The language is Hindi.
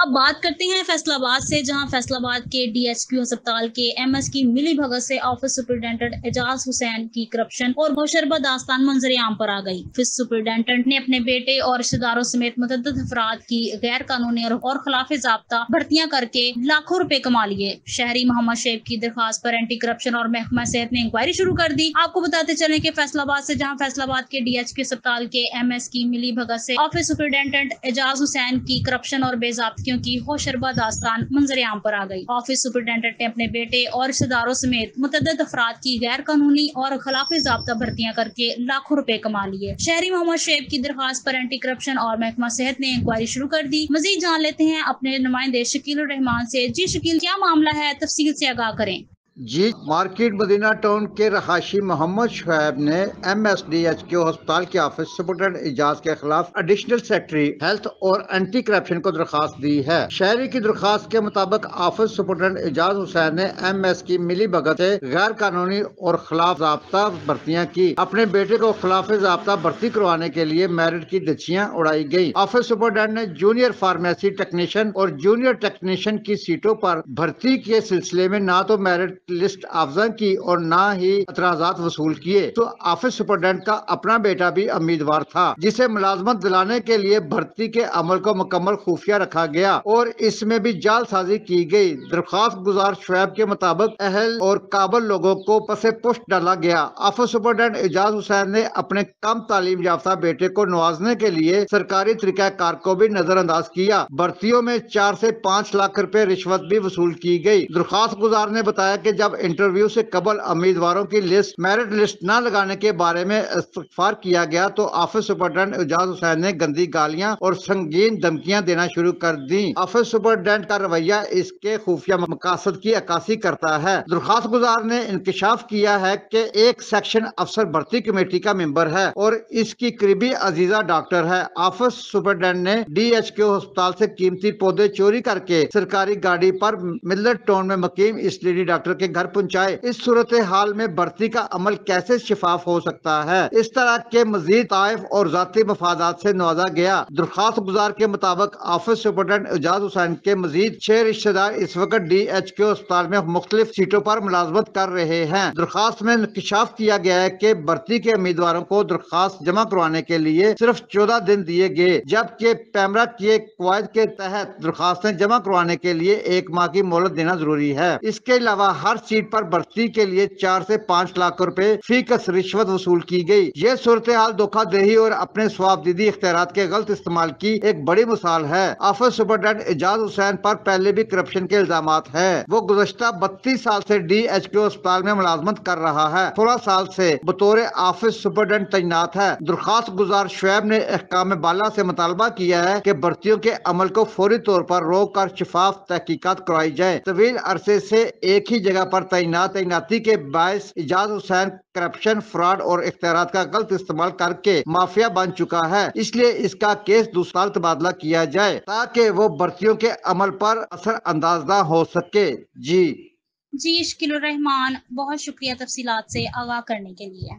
अब बात करते हैं फैसलाबाद से, जहां फैसलाबाद के डीएचक्यू अस्पताल के एमएस की मिली भगत से ऑफिस सुपरिटेंडेंट एजाज हुसैन की करप्शन और होशरबा दास्तान मंजर-ए-आम पर आ गई। ऑफिस सुपरिटेंडेंट ने अपने बेटे और रिश्तेदारों समेत मुतअद्दिद अफराद की गैर कानूनी और खिलाफ ज़ाब्ता भर्तियां करके लाखों रुपए कमा लिए। शहरी मोहम्मद शेख की दरखास्त पर एंटी करप्शन और महकमा सेहत ने इंक्वायरी शुरू कर दी। आपको बताते चले कि फैसलाबाद से, जहाँ फैसलाबाद के डीएचक्यू अस्पताल के एमएस की मिली भगत से ऑफिस सुपरिटेंडेंट एजाज हुसैन की करप्शन और बेज़ाब्तियों की होशरबा दास्तान मंजर-ए-आम पर आ गई। ऑफिस सुपरिटेंडेंट ने अपने बेटे और रिश्तेदारों समेत मुतअद्दिद अफराद की गैर कानूनी और खिलाफ ज़ाब्ता भर्तियां करके लाखों रुपए कमा लिए। शहरी मोहम्मद शेख की दरखास्त पर एंटी करप्शन और महकमा सेहत ने इंक्वायरी शुरू कर दी। मजीद जान लेते हैं अपने नुमाइंदे शकील उर रहमान से। जी शकील, क्या मामला है, तफसील से आगाह करें। जी, मार्केट मदीना टाउन के रहाशी मोहम्मद शुएब ने MSDHQ अस्पताल के ऑफिस सुपरिटेंडेंट एजाज के खिलाफ एडिशनल सेक्रेटरी हेल्थ और एंटी करप्शन को दरखास्त दी है। शहरी की दरखास्त के मुताबिक ऑफिस सुपरिटेंडेंट एजाज हुसैन ने MS की मिली भगत से गैर कानूनी और खिलाफ ज़ाब्ता भर्तियां की। अपने बेटे को खिलाफ ज़ाब्ता भर्ती करवाने के लिए मेरिट की दच्छियां उड़ाई गयी। ऑफिस सुपरिटेंडेंट ने जूनियर फार्मेसी टेक्नीशियन और जूनियर टेक्नीशियन की सीटों पर भर्ती के सिलसिले में न तो मेरिट लिस्ट अफजा की और न ही एतराजात वसूल किए। तो ऑफिस सुपरिटेंडेंट का अपना बेटा भी उम्मीदवार था, जिसे मुलाजमत दिलाने के लिए भर्ती के अमल को मुकम्मल खुफिया रखा गया और इसमें भी जालसाजी की गई। दरखास्त गुजार शुएब के मुताबिक अहल और काबिल लोगों को पसे पुष्ट डाला गया। ऑफिस सुपरिटेंडेंट एजाज हुसैन ने अपने कम तालीम याफ्ता बेटे को नवाजने के लिए सरकारी तरीकाकार को भी नजरअंदाज किया। भर्तियों में 4 से 5 लाख रुपए रिश्वत भी वसूल की गई। दरखास्त गुजार ने बताया कि जब इंटरव्यू से कबल उम्मीदवारों की लिस्ट मेरिट लिस्ट न लगाने के बारे में इस्तफार किया गया तो ऑफिस सुपरिटेंडेंट एजाज हुसैन ने गंदी गालियां और संगीन धमकियां देना शुरू कर दी। ऑफिस सुपरिटेंडेंट का रवैया इसके खुफिया मकासद की अक्कासी करता है। दरखास्त गुजार ने इंकशाफ किया है कि एक सेक्शन अफसर भर्ती कमेटी का मेंबर है और इसकी करीबी अजीजा डॉक्टर है। ऑफिस सुपरिटेंडेंट ने DHQ अस्पताल से कीमती पौधे चोरी करके सरकारी गाड़ी पर मिलत टाउन में मुकीम इस लेडी डॉक्टर के घर पहुंचाए। इस सूरत हाल में भर्ती का अमल कैसे शिफाफ हो सकता है? इस तरह के मजीद ताइफ और जाती मफादात से नवाजा गया। दरखास्त गुजार के मुताबिक ऑफिस सुपरिटेंडेंट एजाज हुसैन के मजीद 6 रिश्तेदार इस वक्त DHQ अस्पताल में मुख्तलिफ सीटों पर मुलाजमत कर रहे हैं। दरखास्त में इंकशाफ किया गया है कि भर्ती के उम्मीदवारों को दरखास्त जमा करवाने के लिए सिर्फ 14 दिन दिए गए, जबकि पैमरा के कवायद के तहत दरखास्तें जमा करवाने के लिए 1 माह की मोहलत देना जरूरी है। इसके अलावा हर सीट पर भर्ती के लिए 4 से 5 लाख रुपए फीकस रिश्वत वसूल की गई। ये सूरत हाल धोखाधड़ी और अपने स्वाबदीदी इख्तियारात के गलत इस्तेमाल की एक बड़ी मिसाल है। ऑफिस सुपरिटेंडेंट एजाज हुसैन पर पहले भी करप्शन के इल्जामात है। वो गुज़श्ता 32 साल से DHQ अस्पताल में मुलाजमत कर रहा है। 16 साल से बतौर ऑफिस सुपरिटेंडेंट तैनात है। दरखास्त गुजार शुएब ने अहकाम बाला से मुतालबा किया है कि भर्तियों के अमल को फौरी तौर पर रोक कर शफाफ तहकीकात करवाई जाए। तवील अरसे से एक ही जगह पर तैनाती के बायस एजाज हुसैन करप्शन, फ्रॉड और इख्तियारात का गलत इस्तेमाल करके माफिया बन चुका है। इसलिए इसका केस दूसरा तबादला किया जाए ताकि वो भर्तियों के अमल पर असर अंदाज न हो सके। जी शकील उर रहमान, बहुत शुक्रिया तफसीलात से आगाह करने के लिए।